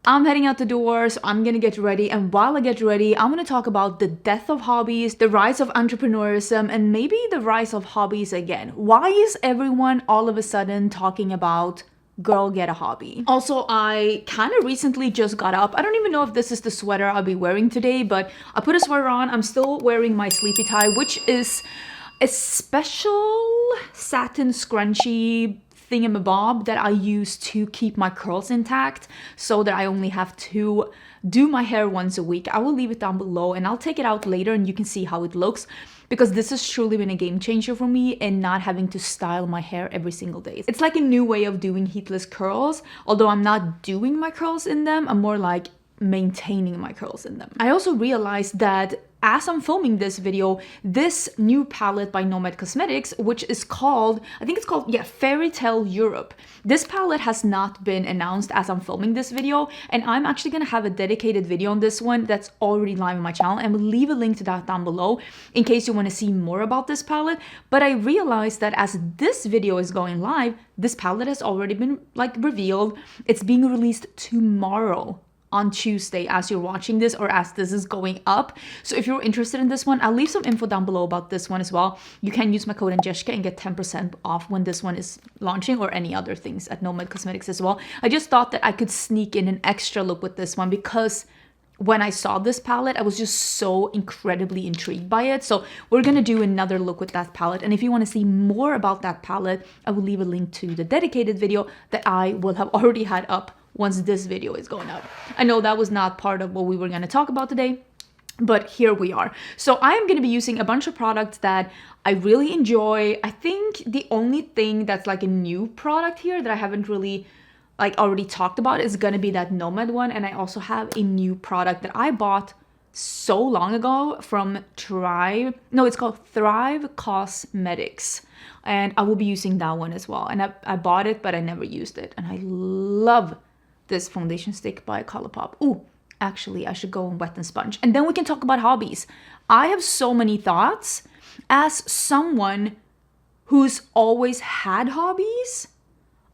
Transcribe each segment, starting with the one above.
I'm heading out the door, so I'm gonna get ready, and while I get ready, I'm gonna talk about the death of hobbies, the rise of entrepreneurism, and maybe the rise of hobbies again. Why is everyone all of a sudden talking about girl get a hobby? Also, I kind of recently just got up. I don't even know if this is the sweater I'll be wearing today, but I put a sweater on. I'm still wearing my sleepy tie, which is a special satin scrunchie thingamabob that I use to keep my curls intact so that I only have to do my hair once a week. I will leave it down below and I'll take it out later and you can see how it looks, because this has truly been a game changer for me in not having to style my hair every single day. It's like a new way of doing heatless curls, although I'm not doing my curls in them, I'm more like maintaining my curls in them. I also realized that as I'm filming this video, this new palette by Nomad Cosmetics, which is called, I think it's called, yeah, Fairy Tale Europe. This palette has not been announced as I'm filming this video, and I'm actually gonna have a dedicated video on this one that's already live on my channel, and we'll leave a link to that down below in case you wanna see more about this palette. But I realized that as this video is going live, this palette has already been like revealed. It's being released tomorrow, on Tuesday, as you're watching this or as this is going up. So if you're interested in this one, I'll leave some info down below about this one as well. You can use my code Angelica and get 10% off when this one is launching, or any other things at Nomad Cosmetics as well. I just thought that I could sneak in an extra look with this one because when I saw this palette, I was just so incredibly intrigued by it. So we're gonna do another look with that palette. And if you wanna see more about that palette, I will leave a link to the dedicated video that I will have already had up once this video is going up. I know that was not part of what we were going to talk about today, but here we are. So I am going to be using a bunch of products that I really enjoy. I think the only thing that's like a new product here that I haven't really like already talked about is going to be that Nomad one. And I also have a new product that I bought so long ago from it's called Thrive Cosmetics. And I will be using that one as well. And I bought it, but I never used it. And I love this foundation stick by Colourpop. Ooh, actually, I should go and wet and sponge. And then we can talk about hobbies. I have so many thoughts. As someone who's always had hobbies,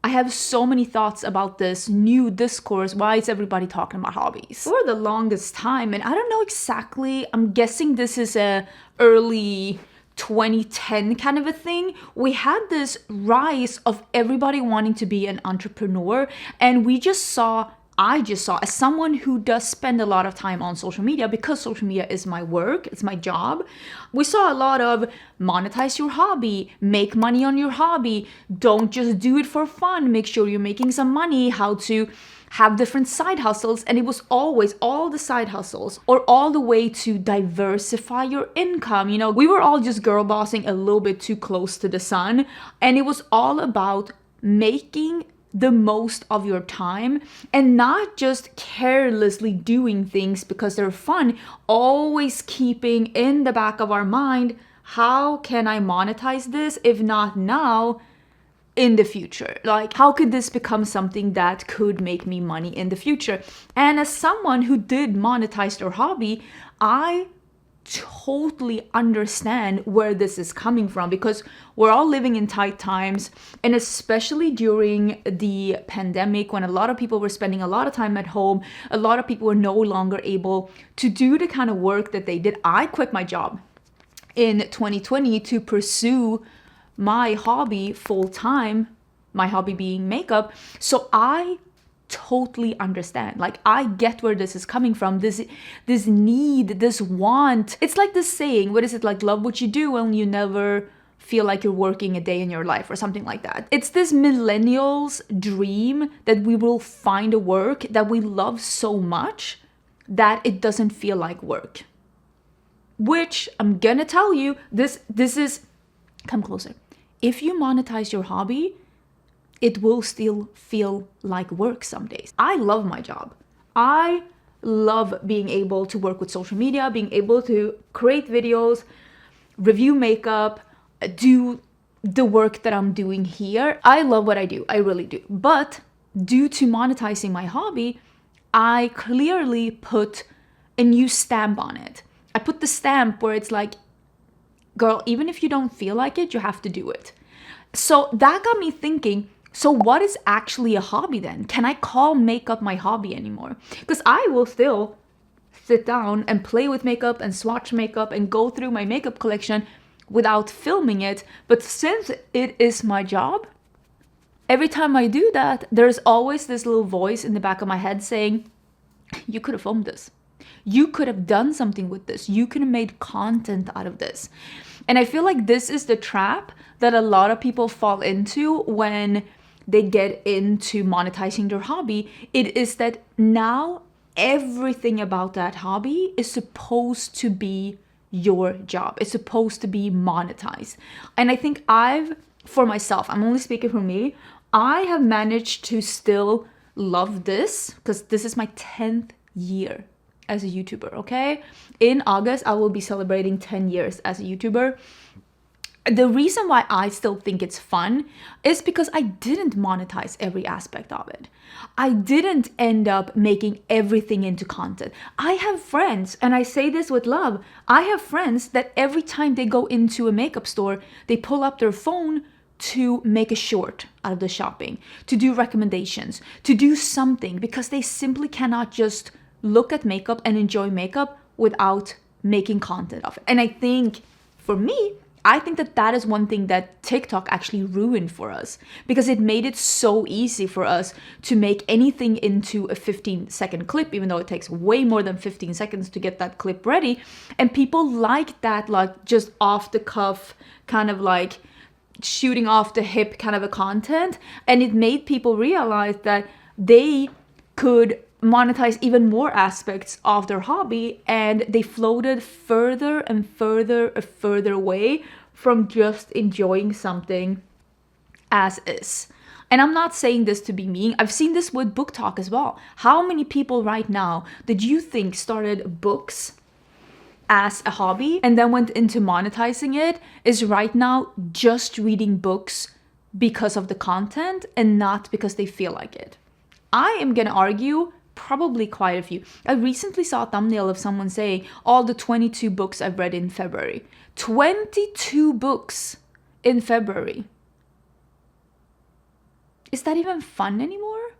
I have so many thoughts about this new discourse. Why is everybody talking about hobbies? For the longest time, and I don't know exactly, I'm guessing this is a early 2010 kind of a thing, we had this rise of everybody wanting to be an entrepreneur, and I just saw, as someone who does spend a lot of time on social media, because social media is my work, it's my job, we saw a lot of monetize your hobby, make money on your hobby, don't just do it for fun, make sure you're making some money, how to have different side hustles. And it was always all the side hustles, or all the way to diversify your income. You know, we were all just girl bossing a little bit too close to the sun, and it was all about making the most of your time and not just carelessly doing things because they're fun, always keeping in the back of our mind, how can I monetize this? If not now, in the future. Like, how could this become something that could make me money in the future? And as someone who did monetize their hobby, I totally understand where this is coming from, because we're all living in tight times, and especially during the pandemic, when a lot of people were spending a lot of time at home, a lot of people were no longer able to do the kind of work that they did. I quit my job in 2020 to pursue my hobby full time, my hobby being makeup. So I totally understand. Like, I get where this is coming from. This need, this want. It's like this saying, what is it, like, love what you do and you never feel like you're working a day in your life, or something like that. It's this millennials dream that we will find a work that we love so much that it doesn't feel like work. Which I'm gonna tell you, this is, come closer. If you monetize your hobby, it will still feel like work some days. I love my job. I love being able to work with social media, being able to create videos, review makeup, do the work that I'm doing here. I love what I do. I really do. But due to monetizing my hobby, I clearly put a new stamp on it. I put the stamp where it's like, girl, even if you don't feel like it, you have to do it. So that got me thinking, So what is actually a hobby then? Can I call makeup my hobby anymore? Because I will still sit down and play with makeup and swatch makeup and go through my makeup collection without filming it. But since it is my job, every time I do that, there's always this little voice in the back of my head saying, you could have filmed this. You could have done something with this. You could have made content out of this. And I feel like this is the trap that a lot of people fall into when they get into monetizing their hobby. It is that now everything about that hobby is supposed to be your job. It's supposed to be monetized. And I think for myself, I'm only speaking for me, I have managed to still love this because this is my 10th year as a YouTuber, okay? In August, I will be celebrating 10 years as a YouTuber. The reason why I still think it's fun is because I didn't monetize every aspect of it. I didn't end up making everything into content. I have friends, and I say this with love, I have friends that every time they go into a makeup store, they pull up their phone to make a short out of the shopping, to do recommendations, to do something, because they simply cannot just look at makeup and enjoy makeup without making content of it. And I think for me, I think that is one thing that TikTok actually ruined for us, because it made it so easy for us to make anything into a 15-second clip, even though it takes way more than 15 seconds to get that clip ready. And people like that, like just off the cuff, kind of like shooting off the hip kind of a content. And it made people realize that they could monetize even more aspects of their hobby, and they floated further and further away from just enjoying something as is. And I'm not saying this to be mean. I've seen this with book talk as well. How many people right now did you think started books as a hobby and then went into monetizing it is right now just reading books because of the content and not because they feel like it? I am gonna argue probably quite a few. I recently saw a thumbnail of someone saying all the 22 books I've read in February. 22 books in February. Is that even fun anymore?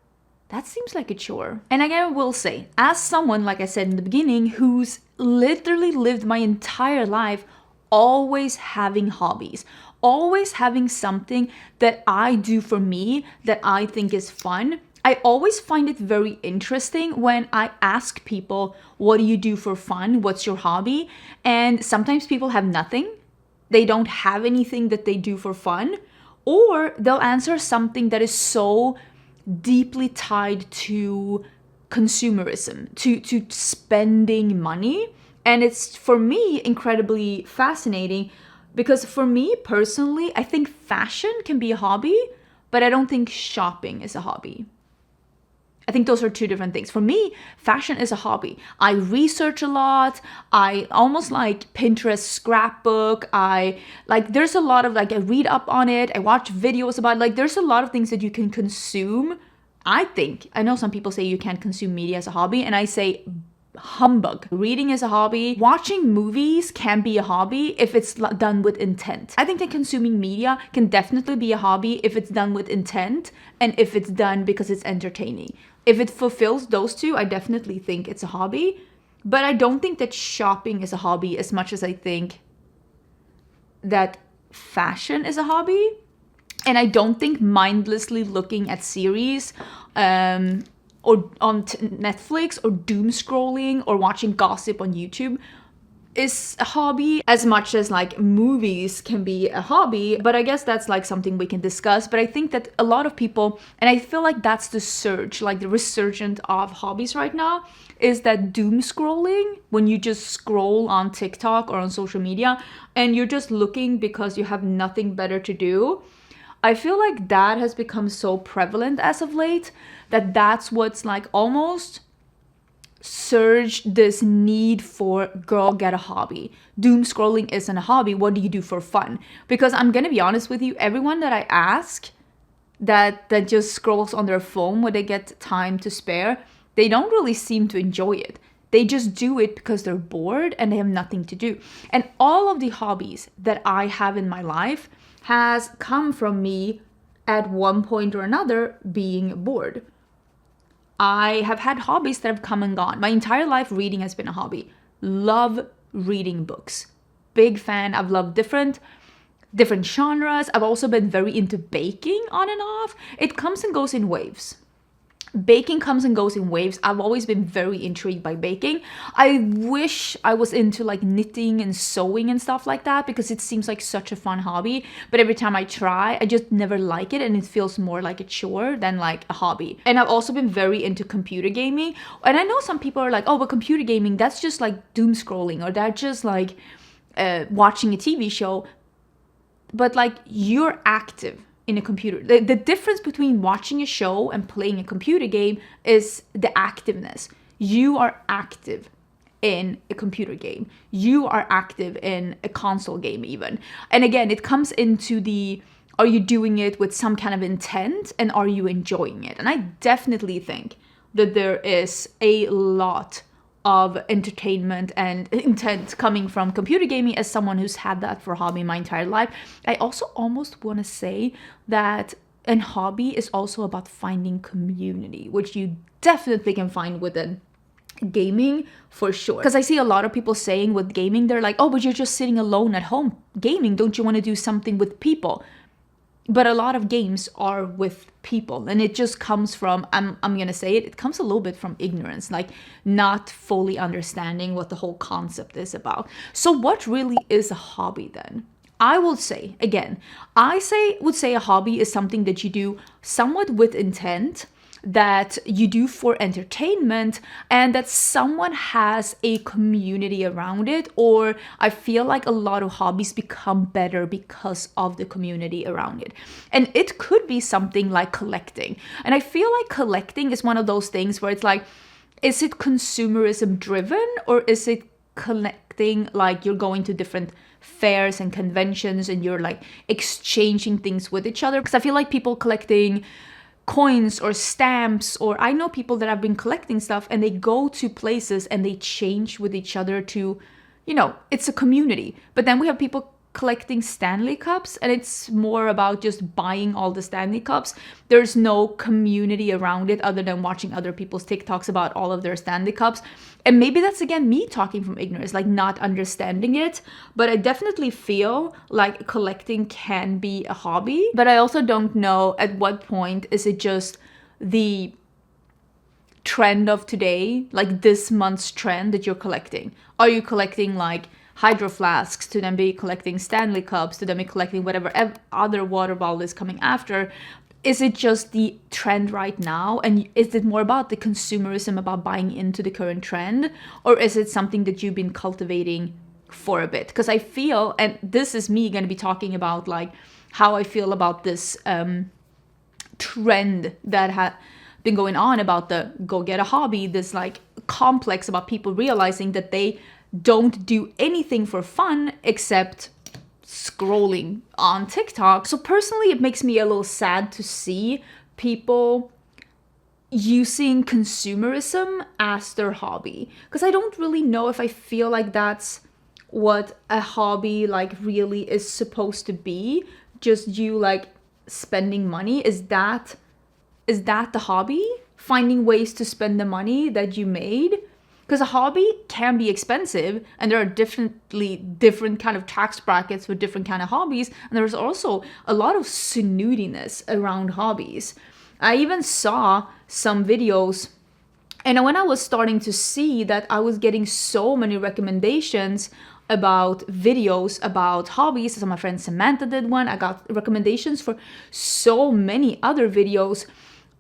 That seems like a chore. And again, I will say, as someone, like I said in the beginning, who's literally lived my entire life always having hobbies, always having something that I do for me that I think is fun, I always find it very interesting when I ask people, what do you do for fun? What's your hobby? And sometimes people have nothing. They don't have anything that they do for fun. Or they'll answer something that is so deeply tied to consumerism, to spending money. And it's, for me, incredibly fascinating because for me personally, I think fashion can be a hobby, but I don't think shopping is a hobby. I think those are two different things. For me, fashion is a hobby. I research a lot. I almost like Pinterest scrapbook. There's a lot of I read up on it. I watch videos about it. There's a lot of things that you can consume. I know some people say you can't consume media as a hobby, and I say humbug. Reading is a hobby. Watching movies can be a hobby if it's done with intent. I think that consuming media can definitely be a hobby if it's done with intent and if it's done because it's entertaining. If it fulfills those two, I definitely think it's a hobby. But I don't think that shopping is a hobby as much as I think that fashion is a hobby. And I don't think mindlessly looking at series or on Netflix or doom scrolling or watching gossip on YouTube is a hobby as much as movies can be a hobby. But I guess that's something we can discuss. But I think that a lot of people, and I feel like that's the surge, the resurgent of hobbies right now, is that doom scrolling, when you just scroll on TikTok or on social media and you're just looking because you have nothing better to do. I feel like that has become so prevalent as of late that that's what's almost surged this need for, girl, get a hobby. Doom scrolling isn't a hobby. What do you do for fun? Because I'm gonna be honest with you, everyone that I ask that just scrolls on their phone when they get time to spare, they don't really seem to enjoy it. They just do it because they're bored and they have nothing to do. And all of the hobbies that I have in my life has come from me at one point or another being bored. I have had hobbies that have come and gone. My entire life, reading has been a hobby. Love reading books. Big fan. I've loved different genres. I've also been very into baking on and off. It comes and goes in waves. Baking comes and goes in waves. I've always been very intrigued by baking. I wish I was into like knitting and sewing and stuff like that, because it seems like such a fun hobby. But every time I try, I just never like it, and it feels more like a chore than like a hobby. And I've also been very into computer gaming. And I know some people are like, oh, but computer gaming, that's just like doom scrolling, or that's just like watching a TV show. But like, you're active in a computer. The difference between watching a show and playing a computer game is the activeness. You are active in a computer game. You are active in a console game even. And again, it comes into the, are you doing it with some kind of intent, and are you enjoying it? And I definitely think that there is a lot of entertainment and intent coming from computer gaming, as someone who's had that for a hobby my entire life. I also almost want to say that a hobby is also about finding community, which you definitely can find within gaming for sure. Because I see a lot of people saying with gaming, they're like, oh, but you're just sitting alone at home gaming. Don't you want to do something with people? But a lot of games are with people, and it just comes from, I'm gonna say it, it comes a little bit from ignorance, like not fully understanding what the whole concept is about. So what really is a hobby then? I will say, again, would say a hobby is something that you do somewhat with intent, that you do for entertainment, and that someone has a community around it. Or I feel like a lot of hobbies become better because of the community around it. And it could be something like collecting. And I feel like collecting is one of those things where it's like, is it consumerism driven, or is it collecting like you're going to different fairs and conventions and you're like exchanging things with each other? Because I feel like people collecting coins or stamps, or I know people that have been collecting stuff and they go to places and they change with each other to, you know, it's a community. But then we have people collecting Stanley Cups, and it's more about just buying all the Stanley Cups. There's no community around it other than watching other people's TikToks about all of their Stanley Cups. And maybe that's, again, me talking from ignorance, like not understanding it. But I definitely feel like collecting can be a hobby. But I also don't know at what point is it just the trend of today, like this month's trend, that you're collecting. Are you collecting like hydro flasks to then be collecting Stanley Cups, to then be collecting whatever other water bottle is coming after? Is it just the trend right now? And is it more about the consumerism, about buying into the current trend? Or is it something that you've been cultivating for a bit? Because I feel, and this is me going to be talking about like how I feel about this trend that had been going on about the go get a hobby, this like complex about people realizing that they don't do anything for fun except scrolling on TikTok. So personally, it makes me a little sad to see people using consumerism as their hobby, because I don't really know if I feel like that's what a hobby like really is supposed to be. Just you like spending money. Is that the hobby? Finding ways to spend the money that you made? Because a hobby can be expensive, and there are different kind of tax brackets for different kind of hobbies. And there's also a lot of snootiness around hobbies. I even saw some videos, and when I was starting to see that I was getting so many recommendations about videos about hobbies. So my friend Samantha did one. I got recommendations for so many other videos.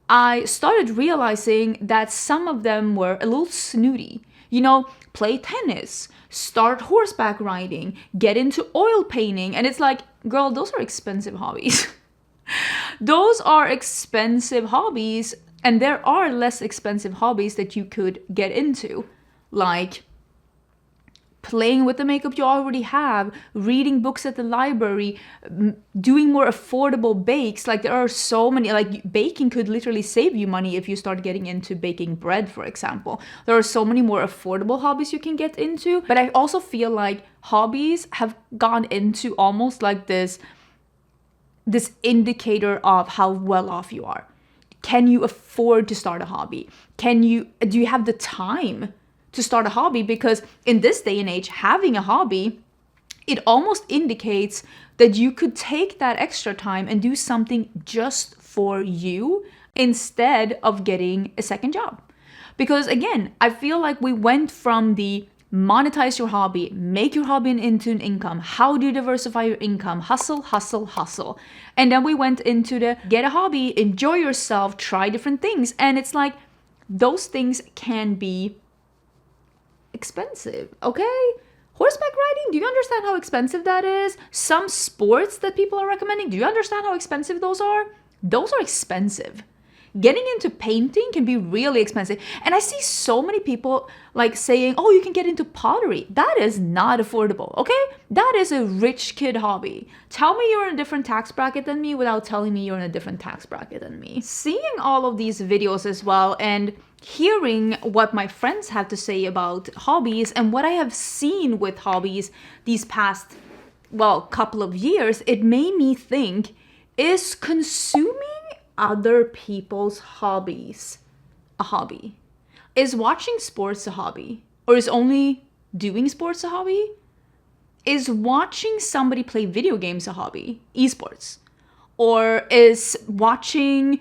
I started realizing that some of them were a little snooty. You know, play tennis, start horseback riding, get into oil painting. And it's like, girl, those are expensive hobbies. Those are expensive hobbies. And there are less expensive hobbies that you could get into. Like playing with the makeup you already have, reading books at the library, doing more affordable bakes. Like there are so many, like baking could literally save you money if you start getting into baking bread, for example. There are so many more affordable hobbies you can get into. But I also feel like hobbies have gone into almost like this this indicator of how well off you are. Can you afford to start a hobby? Do you have the time to start a hobby? Because in this day and age, having a hobby, it almost indicates that you could take that extra time and do something just for you instead of getting a second job. Because again, I feel like we went from the monetize your hobby, make your hobby into an income, how do you diversify your income, hustle, hustle, hustle. And then we went into the get a hobby, enjoy yourself, try different things. And it's like, those things can be expensive, okay? Horseback riding, do you understand how expensive that is? Some sports that people are recommending, do you understand how expensive those are? Those are expensive. Getting into painting can be really expensive. And I see so many people like saying, oh, you can get into pottery. That is not affordable, okay? That is a rich kid hobby. Tell me you're in a different tax bracket than me without telling me you're in a different tax bracket than me. Seeing all of these videos as well and hearing what my friends have to say about hobbies and what I have seen with hobbies these past, couple of years, it made me think, is consuming other people's hobbies a hobby? Is watching sports a hobby? Or is only doing sports a hobby? Is watching somebody play video games a hobby? Esports? Or is watching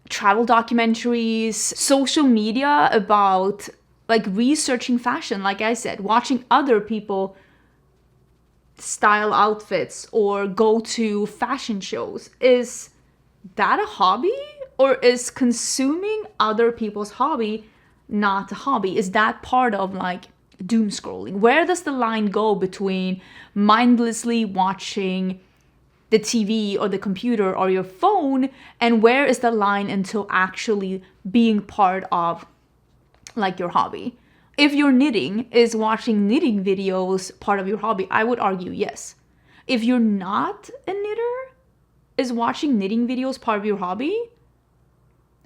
travel documentaries, social media about like researching fashion, like I said, watching other people style outfits or go to fashion shows, is that a hobby? Or is consuming other people's hobby not a hobby? Is that part of like doom scrolling? Where does the line go between mindlessly watching the TV or the computer or your phone, and where is the line until actually being part of like your hobby? If you're knitting, is watching knitting videos part of your hobby? I would argue yes. If you're not a knitter, is watching knitting videos part of your hobby?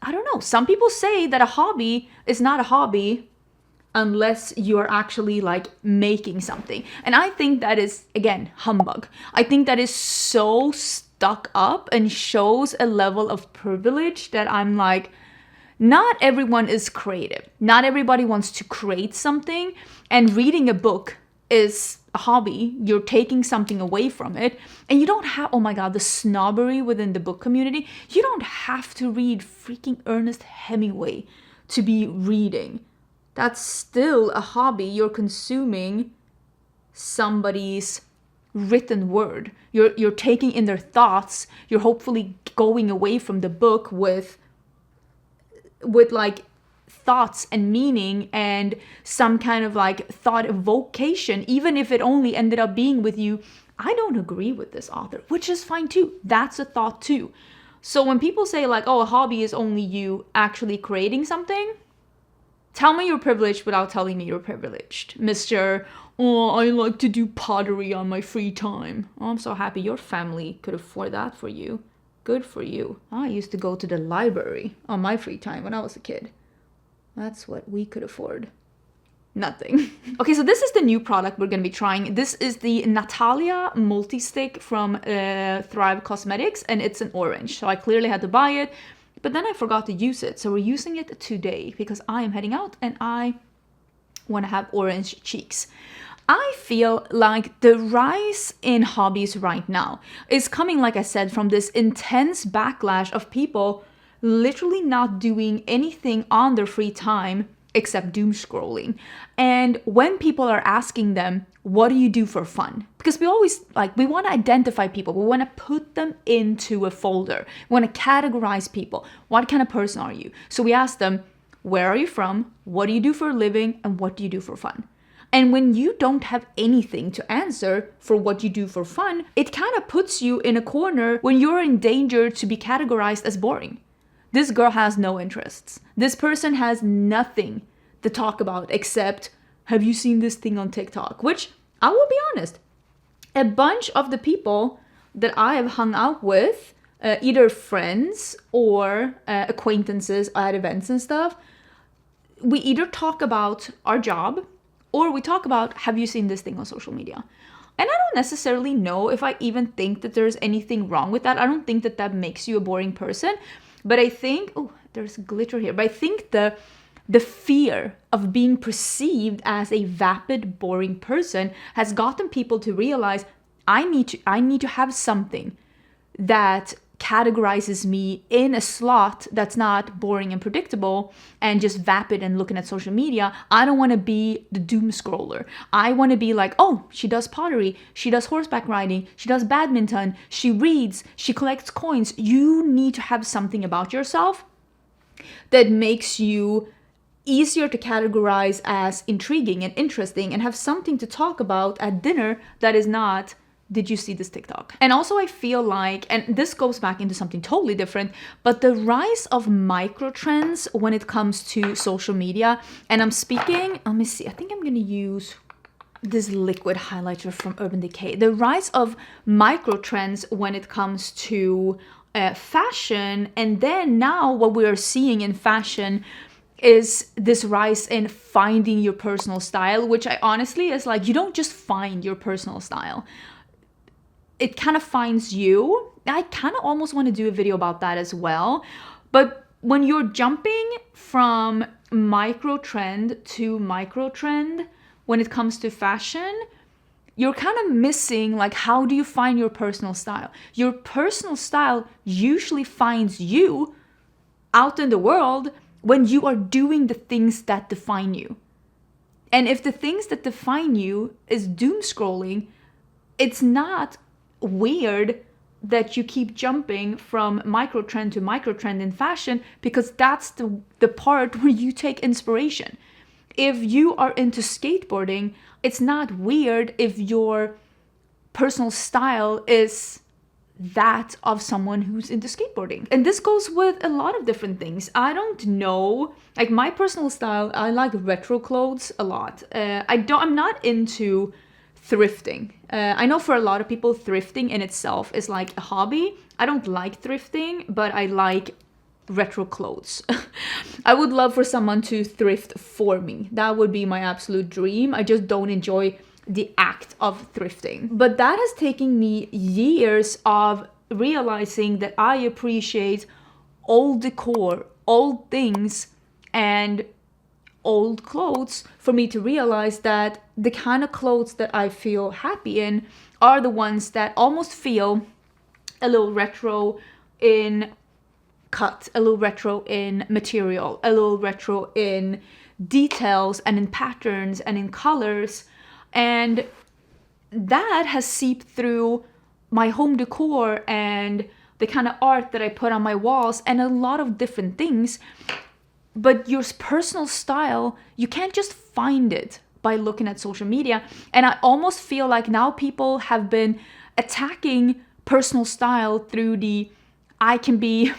I don't know. Some people say that a hobby is not a hobby unless you're actually like making something. And I think that is, again, humbug. I think that is so stuck up and shows a level of privilege that I'm like, not everyone is creative. Not everybody wants to create something. And reading a book is a hobby. You're taking something away from it. And you don't have, oh my God, the snobbery within the book community. You don't have to read freaking Ernest Hemingway to be reading. That's still a hobby. You're consuming somebody's written word. You're taking in their thoughts. You're hopefully going away from the book with like thoughts and meaning and some kind of like thought evocation, even if it only ended up being with you, I don't agree with this author, which is fine too. That's a thought too. So when people say like, oh, a hobby is only you actually creating something, tell me you're privileged without telling me you're privileged. Mr. Oh, I like to do pottery on my free time. Oh, I'm so happy your family could afford that for you. Good for you. I used to go to the library on my free time when I was a kid. That's what we could afford. Nothing. Okay, so this is the new product we're going to be trying. This is the Natalia Multi-Stick from Thrive Cosmetics, and it's an orange. So I clearly had to buy it, but then I forgot to use it. So we're using it today because I am heading out and I want to have orange cheeks. I feel like the rise in hobbies right now is coming, like I said, from this intense backlash of people literally not doing anything on their free time except doom scrolling. And when people are asking them, what do you do for fun? Because we always we want to identify people. We want to put them into a folder. We want to categorize people. What kind of person are you? So we ask them, where are you from? What do you do for a living? And what do you do for fun? And when you don't have anything to answer for what you do for fun, it kind of puts you in a corner when you're in danger to be categorized as boring. This girl has no interests. This person has nothing to talk about except, have you seen this thing on TikTok? Which, I will be honest, a bunch of the people that I have hung out with, either friends or acquaintances at events and stuff, we either talk about our job or we talk about, have you seen this thing on social media? And I don't necessarily know if I even think that there's anything wrong with that. I don't think that that makes you a boring person. But I think, oh, there's glitter here. But I think the fear of being perceived as a vapid, boring person has gotten people to realize I need to have something that categorizes me in a slot that's not boring and predictable and just vapid and looking at social media. I don't want to be the doom scroller. I want to be like, oh, she does pottery, she does horseback riding, she does badminton, she reads, she collects coins. You need to have something about yourself that makes you easier to categorize as intriguing and interesting and have something to talk about at dinner that is not, did you see this TikTok? And also I feel like, and this goes back into something totally different, but the rise of micro trends when it comes to social media, and I'm speaking, let me see, I think I'm gonna use this liquid highlighter from Urban Decay. The rise of micro trends when it comes to fashion, and then now what we are seeing in fashion is this rise in finding your personal style, which I honestly is like, you don't just find your personal style. It kind of finds you. I kind of almost want to do a video about that as well. But when you're jumping from micro trend to micro trend when it comes to fashion, you're kind of missing, like, how do you find your personal style? Your personal style usually finds you out in the world when you are doing the things that define you. And if the things that define you is doom scrolling, it's not weird that you keep jumping from micro trend to micro trend in fashion, because that's the part where you take inspiration. If you are into skateboarding, it's not weird if your personal style is that of someone who's into skateboarding. And this goes with a lot of different things. I don't know, like my personal style, I like retro clothes a lot. I'm not into thrifting. I know for a lot of people, thrifting in itself is like a hobby. I don't like thrifting, but I like retro clothes. I would love for someone to thrift for me. That would be my absolute dream. I just don't enjoy the act of thrifting. But that has taken me years of realizing that I appreciate old decor, old things, and old clothes for me to realize that the kind of clothes that I feel happy in are the ones that almost feel a little retro in cut, a little retro in material, a little retro in details and in patterns and in colors. And that has seeped through my home decor and the kind of art that I put on my walls and a lot of different things. But your personal style, you can't just find it by looking at social media. And I almost feel like now people have been attacking personal style through I can be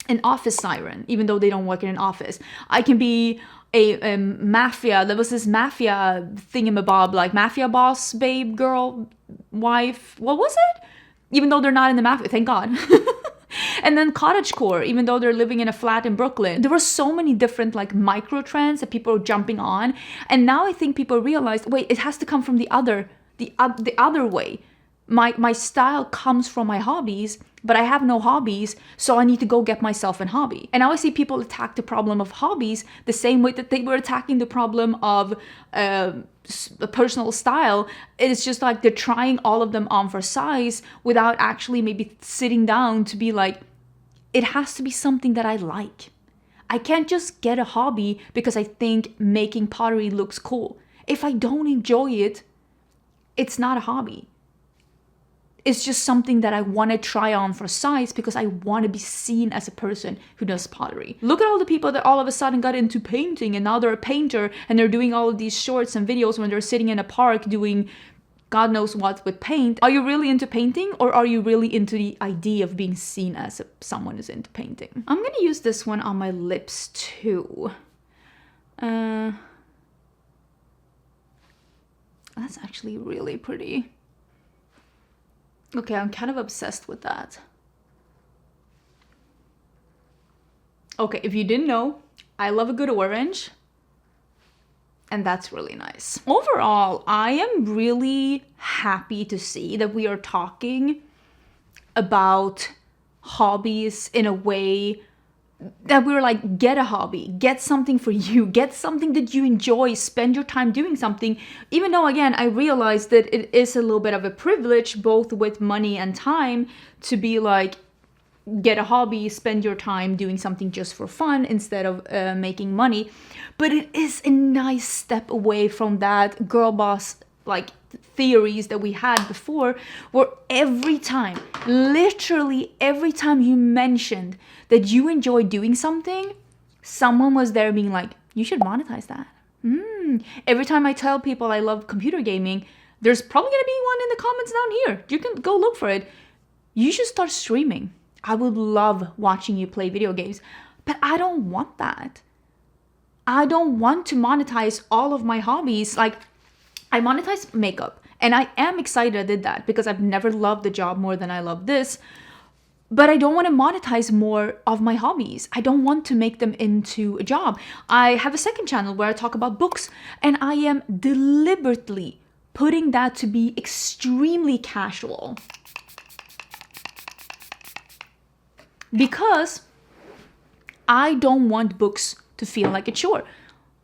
an office siren, even though they don't work in an office. I can be a mafia. There was this mafia thingamabob, like mafia boss, babe, girl, wife. What was it? Even though they're not in the mafia, thank God. And then cottagecore, even though they're living in a flat in Brooklyn. There were so many different like micro trends that people were jumping on. And now I think people realized, wait, it has to come from the other way. My style comes from my hobbies, but I have no hobbies, so I need to go get myself a hobby. And now I see people attack the problem of hobbies the same way that they were attacking the problem of personal style. It's just like they're trying all of them on for size without actually maybe sitting down to be like, it has to be something that I like. I can't just get a hobby because I think making pottery looks cool. If I don't enjoy it, it's not a hobby. It's just something that I want to try on for size because I want to be seen as a person who does pottery. Look at all the people that all of a sudden got into painting and now they're a painter and they're doing all of these shorts and videos when they're sitting in a park doing God knows what with paint. Are you really into painting, or are you really into the idea of being seen as someone who's into painting? I'm gonna use this one on my lips too. That's actually really pretty. Okay, I'm kind of obsessed with that. Okay, if you didn't know, I love a good orange. And that's really nice. Overall, I am really happy to see that we are talking about hobbies in a way that we were like, get a hobby, get something for you, get something that you enjoy, spend your time doing something. Even though, again, I realized that it is a little bit of a privilege, both with money and time, to be like, get a hobby, spend your time doing something just for fun instead of making money. But it is a nice step away from that girl boss like theories that we had before, where every time, literally every time you mentioned that you enjoy doing something, someone was there being like, you should monetize that. Every time I tell people I love computer gaming, there's probably gonna be one in the comments down here. You can go look for it. You should start streaming. I would love watching you play video games, but I don't want that. I don't want to monetize all of my hobbies. Like, I monetize makeup, and I am excited I did that because I've never loved the job more than I love this. But I don't want to monetize more of my hobbies. I don't want to make them into a job. I have a second channel where I talk about books, and I am deliberately putting that to be extremely casual. Because I don't want books to feel like a chore.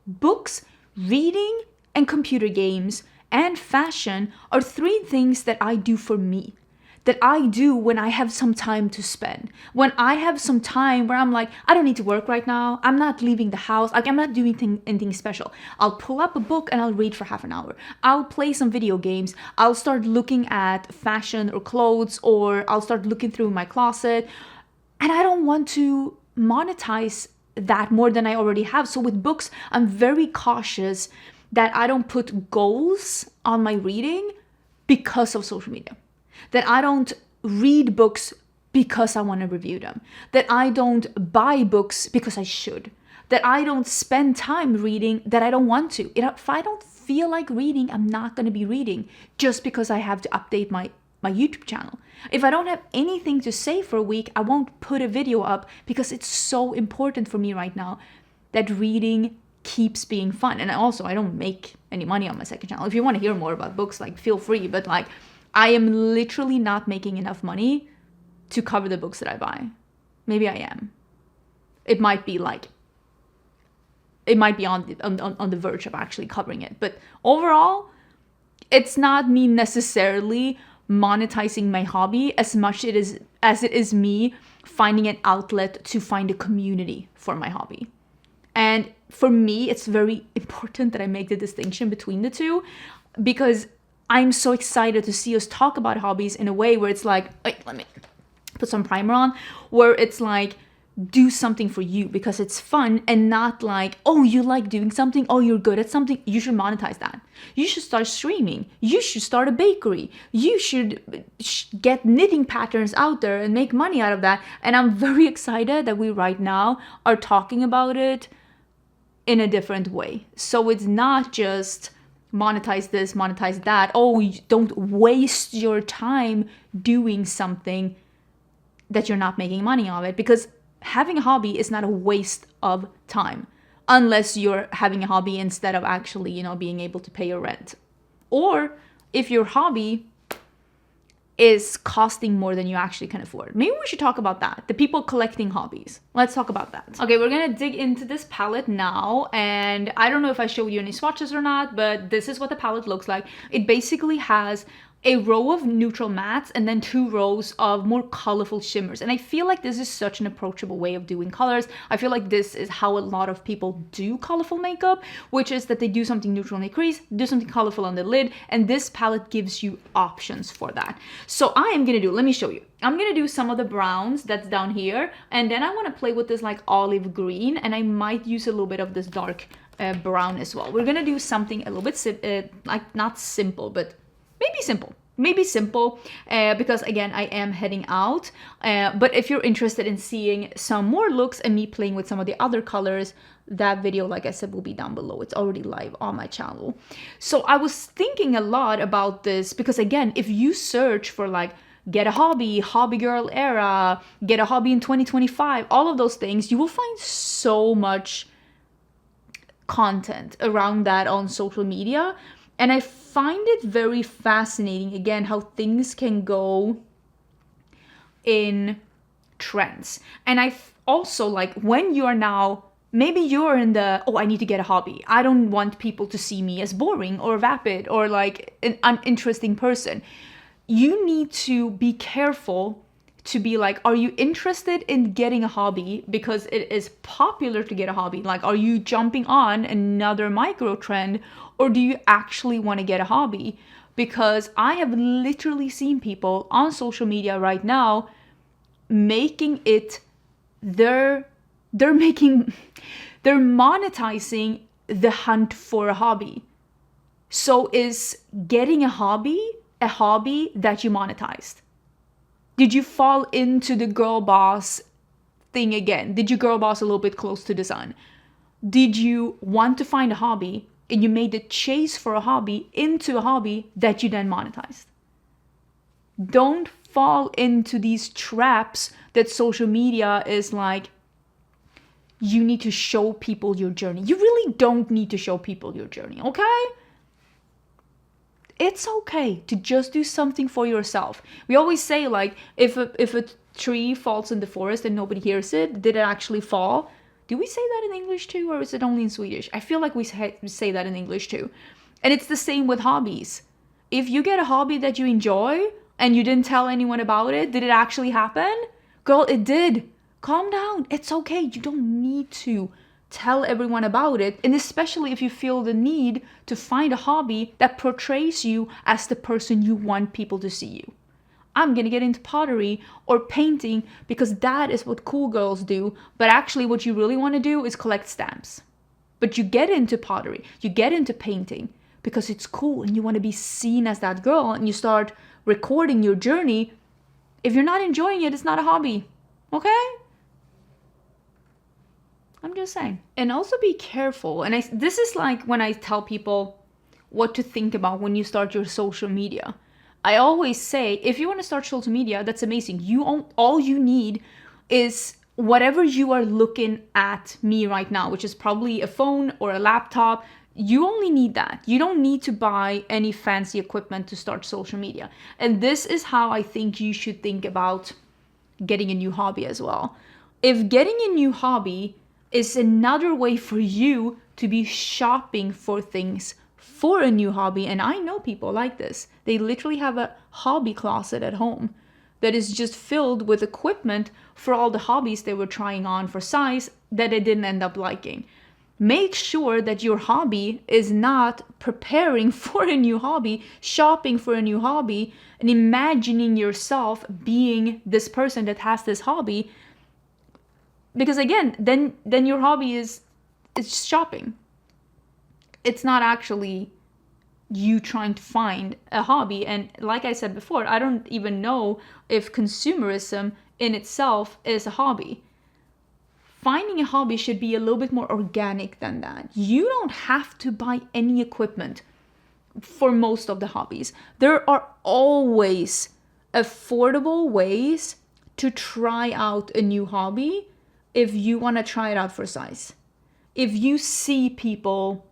Books, reading, and computer games and fashion are 3 things that I do for me. That I do when I have some time to spend. When I have some time where I'm like, I don't need to work right now. I'm not leaving the house. Like, I'm not doing anything special. I'll pull up a book and I'll read for half an hour. I'll play some video games. I'll start looking at fashion or clothes, or I'll start looking through my closet. And I don't want to monetize that more than I already have. So with books, I'm very cautious that I don't put goals on my reading because of social media. That I don't read books because I want to review them. That I don't buy books because I should. That I don't spend time reading that I don't want to. If I don't feel like reading, I'm not going to be reading just because I have to update my YouTube channel. If I don't have anything to say for a week, I won't put a video up because it's so important for me right now that reading keeps being fun. And also, I don't make any money on my second channel. If you want to hear more about books, like, feel free. But like, I am literally not making enough money to cover the books that I buy. Maybe I am. It might be on the verge of actually covering it. But overall, it's not me necessarily monetizing my hobby as much as it is me finding an outlet to find a community for my hobby. And for me, it's very important that I make the distinction between the two, because I'm so excited to see us talk about hobbies in a way where it's like, wait, let me put some primer on, where it's like, do something for you because it's fun, and not like, oh, you like doing something, oh, you're good at something, you should monetize that. You should start streaming. You should start a bakery. You should get knitting patterns out there and make money out of that. And I'm very excited that we right now are talking about it in a different way. So it's not just monetize this, monetize that. Oh, don't waste your time doing something that you're not making money of it, because having a hobby is not a waste of time, unless you're having a hobby instead of actually, being able to pay your rent. Or if your hobby is costing more than you actually can afford. Maybe we should talk about that. The people collecting hobbies. Let's talk about that. Okay, we're gonna dig into this palette now, and I don't know if I showed you any swatches or not, but this is what the palette looks like. It basically has a row of neutral mattes and then 2 rows of more colorful shimmers. And I feel like this is such an approachable way of doing colors. I feel like this is how a lot of people do colorful makeup, which is that they do something neutral in the crease, do something colorful on the lid, and this palette gives you options for that. So let me show you. I'm gonna do some of the browns that's down here, and then I wanna play with this like olive green, and I might use a little bit of this dark brown as well. We're gonna do something a little bit, like not simple, but maybe simple, because again, I am heading out. But if you're interested in seeing some more looks and me playing with some of the other colors, that video, like I said, will be down below. It's already live on my channel. So I was thinking a lot about this because, again, if you search for like, get a hobby, hobby girl era, get a hobby in 2025, all of those things, you will find so much content around that on social media. And I find it very fascinating, again, how things can go in trends. And also, like, when you are now, maybe you're in the, oh, I need to get a hobby. I don't want people to see me as boring or vapid or like an uninteresting person. You need to be careful to be like, are you interested in getting a hobby because it is popular to get a hobby? Like, are you jumping on another micro trend, or do you actually want to get a hobby? Because I have literally seen people on social media right now making it they're monetizing the hunt for a hobby. So is getting a hobby that you monetized? Did you fall into the girl boss thing again? Did you girl boss a little bit close to the sun? Did you want to find a hobby and you made the chase for a hobby into a hobby that you then monetized? Don't fall into these traps that social media is like, you need to show people your journey. You really don't need to show people your journey, okay? It's okay to just do something for yourself. We always say, like, if a tree falls in the forest and nobody hears it, did it actually fall? Do we say that in English too, or is it only in Swedish? I feel like we say that in English too. And it's the same with hobbies. If you get a hobby that you enjoy and you didn't tell anyone about it, did it actually happen? Girl, it did. Calm down. It's okay. You don't need to tell everyone about it. And especially if you feel the need to find a hobby that portrays you as the person you want people to see you. I'm gonna get into pottery or painting because that is what cool girls do. But actually what you really want to do is collect stamps. But you get into pottery, you get into painting because it's cool and you want to be seen as that girl, and you start recording your journey. If you're not enjoying it, it's not a hobby. Okay? I'm just saying. And also be careful. And this is like when I tell people what to think about when you start your social media. I always say, if you want to start social media, that's amazing. All you need is whatever you are looking at me right now, which is probably a phone or a laptop. You only need that. You don't need to buy any fancy equipment to start social media. And this is how I think you should think about getting a new hobby as well. If getting a new hobby is another way for you to be shopping for things for a new hobby, and I know people like this. They literally have a hobby closet at home that is just filled with equipment for all the hobbies they were trying on for size that they didn't end up liking. Make sure that your hobby is not preparing for a new hobby, shopping for a new hobby, and imagining yourself being this person that has this hobby. Because again, then your hobby is shopping. It's not actually you trying to find a hobby. And like I said before, I don't even know if consumerism in itself is a hobby. Finding a hobby should be a little bit more organic than that. You don't have to buy any equipment for most of the hobbies. There are always affordable ways to try out a new hobby if you want to try it out for size. If you see people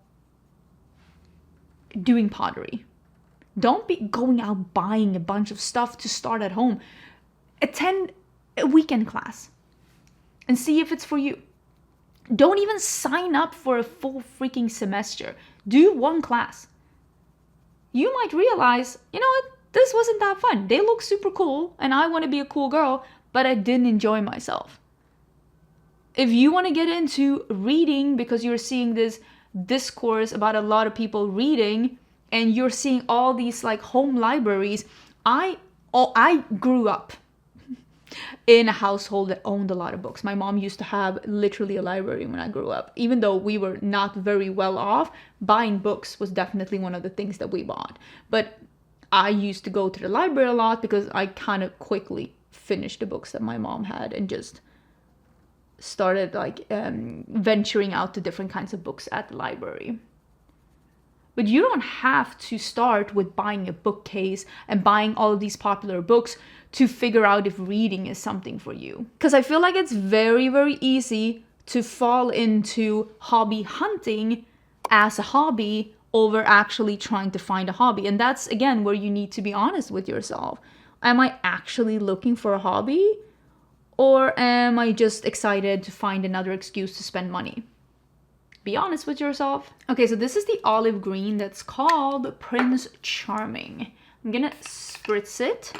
doing pottery, don't be going out buying a bunch of stuff to start at home. Attend a weekend class and see if it's for you. Don't even sign up for a full freaking semester. Do one class. You might realize, you know what, this wasn't that fun. They look super cool and I want to be a cool girl, but I didn't enjoy myself. If you want to get into reading because you're seeing this discourse about a lot of people reading and you're seeing all these like home libraries, I grew up in a household that owned a lot of books. My mom used to have literally a library when I grew up. Even though we were not very well off, buying books was definitely one of the things that we bought. But I used to go to the library a lot because I kind of quickly finished the books that my mom had and just started like venturing out to different kinds of books at the library. But you don't have to start with buying a bookcase and buying all of these popular books to figure out if reading is something for you. Because I feel like it's very, very easy to fall into hobby hunting as a hobby over actually trying to find a hobby. And that's, again, where you need to be honest with yourself. Am I actually looking for a hobby? Or am I just excited to find another excuse to spend money? Be honest with yourself. Okay, so this is the olive green that's called Prince Charming. I'm gonna spritz it,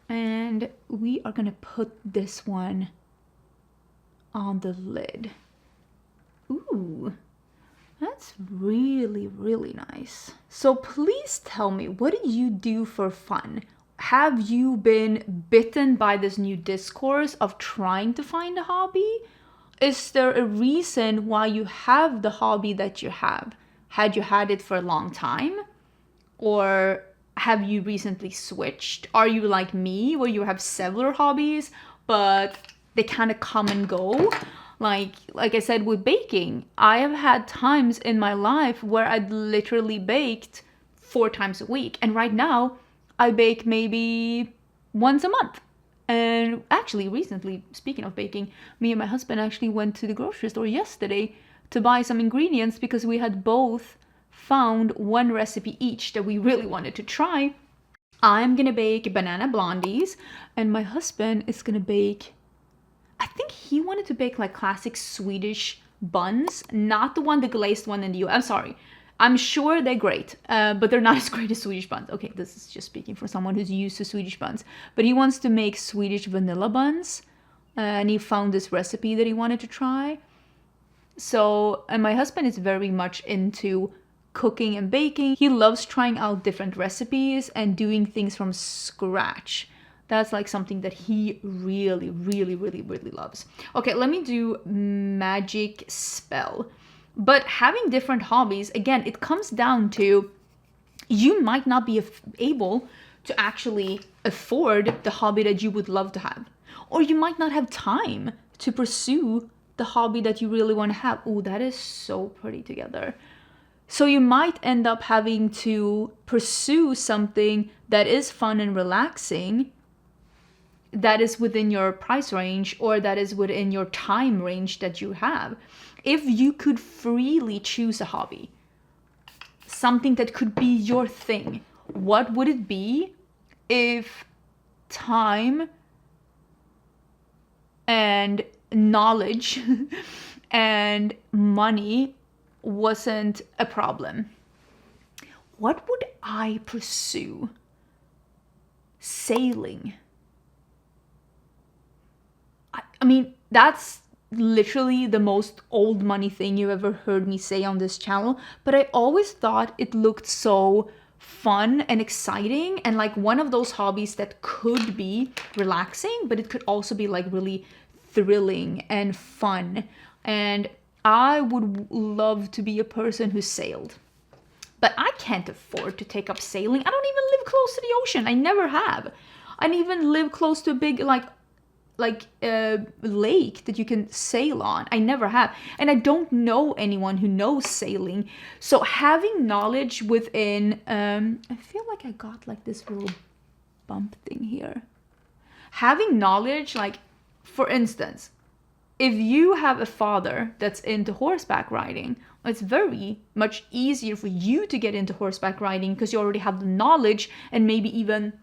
and we are gonna put this one on the lid. Ooh, that's really, really nice. So please tell me, what do you do for fun? Have you been bitten by this new discourse of trying to find a hobby? Is there a reason why you have the hobby that you have? Had you had it for a long time? Or have you recently switched? Are you like me, where you have several hobbies, but they kind of come and go? Like I said with baking, I have had times in my life where I'd literally baked 4 times a week. And right now, I bake maybe once a month. And actually, recently, speaking of baking, me and my husband actually went to the grocery store yesterday to buy some ingredients because we had both found one recipe each that we really wanted to try. I'm gonna bake banana blondies, and my husband is gonna bake, I think he wanted to bake like classic Swedish buns, not the glazed one in the US. I'm sorry. I'm sure they're great, but they're not as great as Swedish buns. Okay, this is just speaking for someone who's used to Swedish buns. But he wants to make Swedish vanilla buns, and he found this recipe that he wanted to try. So, and my husband is very much into cooking and baking. He loves trying out different recipes and doing things from scratch. That's like something that he really, really, really, really loves. Okay, let me do magic spell. But having different hobbies, again, it comes down to you might not be able to actually afford the hobby that you would love to have. Or you might not have time to pursue the hobby that you really want to have. Oh, that is so pretty together. So you might end up having to pursue something that is fun and relaxing, that is within your price range, or that is within your time range that you have. If you could freely choose a hobby, something that could be your thing, what would it be if time and knowledge and money wasn't a problem? What would I pursue? Sailing. I mean, that's literally the most old money thing you ever heard me say on this channel, but I always thought it looked so fun and exciting, and like one of those hobbies that could be relaxing, but it could also be like really thrilling and fun. And I would love to be a person who sailed, but I can't afford to take up sailing. I don't even live close to the ocean. I never have. I don't even live close to a big like a lake that you can sail on. I never have. And I don't know anyone who knows sailing. So having knowledge within, I feel like I got like this little bump thing here. Having knowledge, like for instance, if you have a father that's into horseback riding, it's very much easier for you to get into horseback riding because you already have the knowledge and maybe even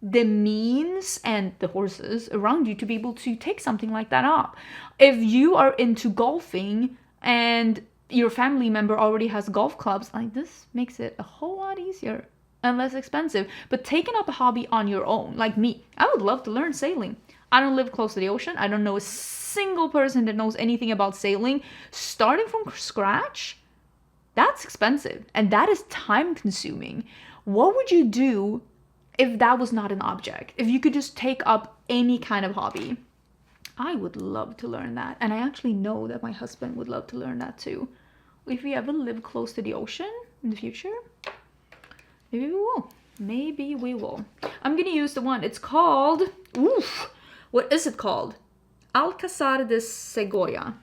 the means and the horses around you to be able to take something like that up. If you are into golfing and your family member already has golf clubs, like this makes it a whole lot easier and less expensive. But taking up a hobby on your own, like me, I would love to learn sailing. I don't live close to the ocean. I don't know a single person that knows anything about sailing. Starting from scratch, that's expensive and that is time consuming. What would you do if that was not an object? If you could just take up any kind of hobby? I would love to learn that. And I actually know that my husband would love to learn that too. If we ever live close to the ocean in the future, maybe we will. Maybe we will. I'm gonna use the one. It's called, what is it called? Alcázar de Segovia.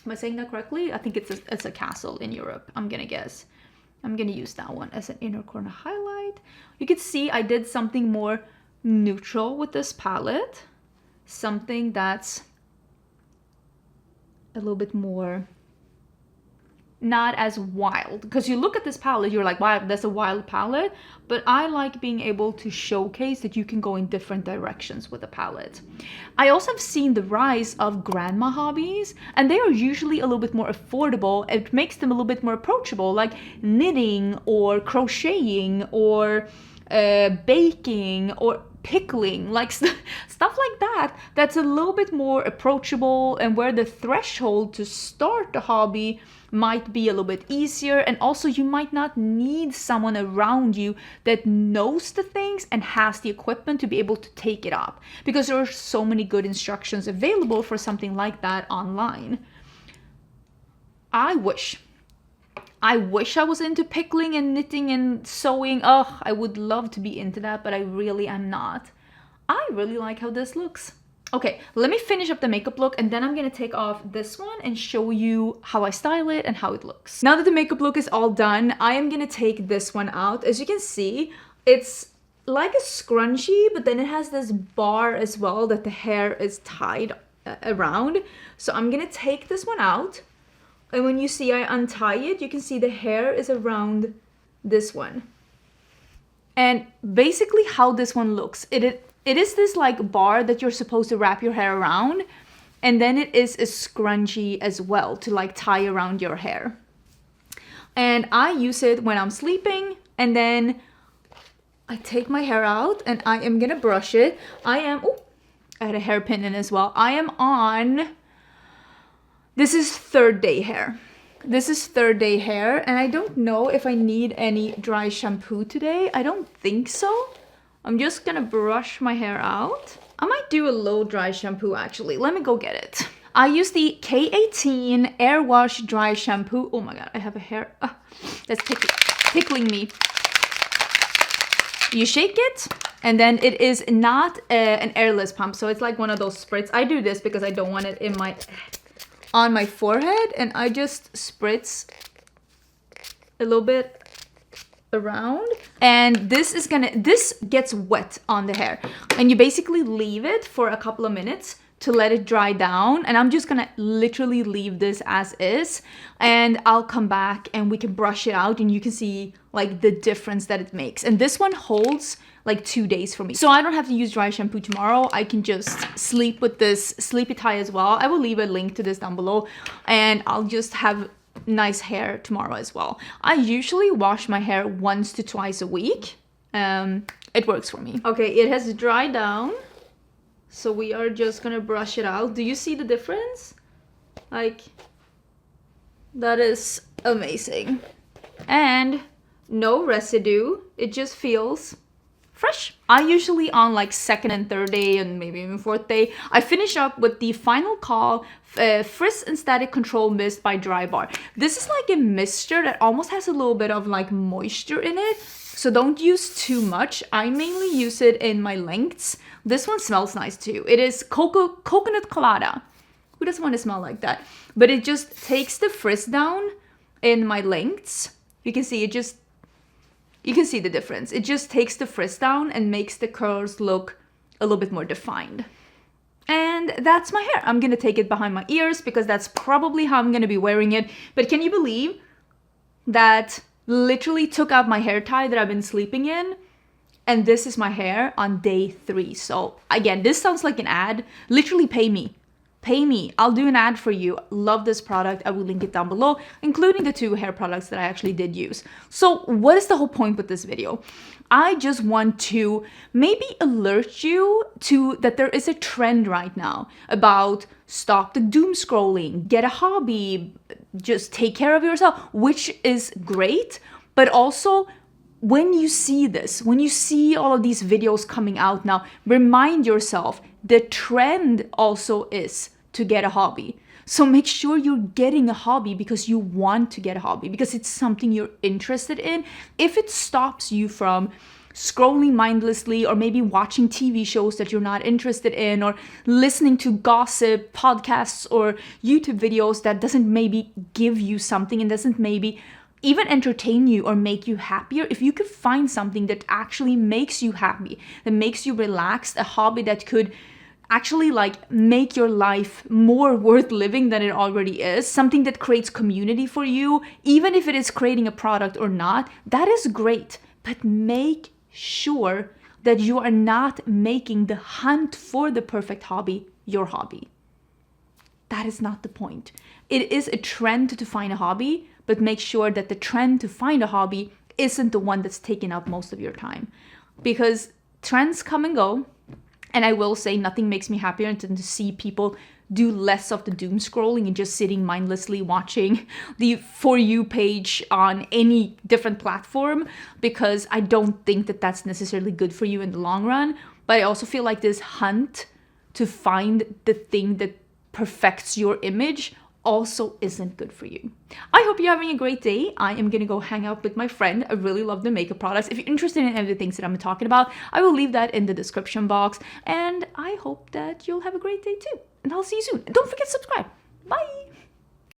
Am I saying that correctly? I think it's a castle in Europe, I'm gonna guess. I'm gonna use that one as an inner corner highlight. You can see I did something more neutral with this palette. Something that's a little bit more not as wild, because you look at this palette, you're like, wow, that's a wild palette, but I like being able to showcase that you can go in different directions with a palette. I also have seen the rise of grandma hobbies, and they are usually a little bit more affordable. It makes them a little bit more approachable, like knitting or crocheting or baking or pickling, like stuff like that, that's a little bit more approachable, and where the threshold to start the hobby might be a little bit easier. And also you might not need someone around you that knows the things and has the equipment to be able to take it up, because there are so many good instructions available for something like that online. I wish I was into pickling and knitting and sewing. Oh, I would love to be into that, but I really am not. I really like how this looks. Okay, let me finish up the makeup look, and then I'm gonna take off this one and show you how I style it and how it looks. Now that the makeup look is all done, I am gonna take this one out. As you can see, it's like a scrunchie, but then it has this bar as well that the hair is tied around. So I'm gonna take this one out. And when you see I untie it, you can see the hair is around this one. And basically how this one looks, it is this like bar that you're supposed to wrap your hair around. And then it is a scrunchie as well to like tie around your hair. And I use it when I'm sleeping, and then I take my hair out and I am gonna brush it. I had a hairpin in as well. I am on... This is third day hair. This is third day hair, and I don't know if I need any dry shampoo today. I don't think so. I'm just gonna brush my hair out. I might do a low dry shampoo actually. Let me go get it. I use the K18 Air Wash Dry Shampoo. Oh my god, I have a hair. That's tickling me. You shake it, and then it is not an airless pump, so it's like one of those spritz. I do this because I don't want it on my forehead, and I just spritz a little bit around, and this gets wet on the hair, and you basically leave it for a couple of minutes to let it dry down. And I'm just gonna literally leave this as is, and I'll come back and we can brush it out, and you can see like the difference that it makes. And this one holds like 2 days for me, so I don't have to use dry shampoo tomorrow. I can just sleep with this sleepy tie as well. I will leave a link to this down below, and I'll just have nice hair tomorrow as well. I usually wash my hair once to twice a week. It works for me. Okay, it has dried down, so we are just gonna brush it out. Do you see the difference? Like, that is amazing. And no residue. It just feels fresh. I usually on like second and third day, and maybe even fourth day, I finish up with the Final Call Frizz and Static Control Mist by Dry Bar. This is like a mister that almost has a little bit of like moisture in it, so don't use too much. I mainly use it in my lengths. This one smells nice too. It is coconut colada. Who doesn't want to smell like that? But it just takes the frizz down in my lengths. You can see you can see the difference. It just takes the frizz down and makes the curls look a little bit more defined. And that's my hair. I'm gonna take it behind my ears because that's probably how I'm gonna be wearing it. But can you believe that literally took out my hair tie that I've been sleeping in, and this is my hair on day 3. So again, this sounds like an ad. Literally pay me. Pay me. I'll do an ad for you. Love this product. I will link it down below, including the 2 hair products that I actually did use. So what is the whole point with this video? I just want to maybe alert you to that there is a trend right now about stop the doom scrolling, get a hobby, just take care of yourself, which is great. But also, when you see this, when you see all of these videos coming out now, remind yourself the trend also is to get a hobby. So make sure you're getting a hobby because you want to get a hobby, because it's something you're interested in. If it stops you from scrolling mindlessly, or maybe watching TV shows that you're not interested in, or listening to gossip podcasts or YouTube videos that doesn't maybe give you something and doesn't maybe even entertain you or make you happier, if you could find something that actually makes you happy, that makes you relaxed, a hobby that could actually like make your life more worth living than it already is, something that creates community for you, even if it is creating a product or not, that is great. But make sure that you are not making the hunt for the perfect hobby your hobby. That is not the point. It is a trend to find a hobby, but make sure that the trend to find a hobby isn't the one that's taking up most of your time. Because trends come and go. And I will say nothing makes me happier than to see people do less of the doom scrolling and just sitting mindlessly watching the For You page on any different platform, because I don't think that that's necessarily good for you in the long run. But I also feel like this hunt to find the thing that perfects your image also isn't good for you. I hope you're having a great day. I am gonna go hang out with my friend. I really love the makeup products. If you're interested in any of the things that I'm talking about, I will leave that in the description box. And I hope that you'll have a great day too. And I'll see you soon. And don't forget to subscribe. Bye.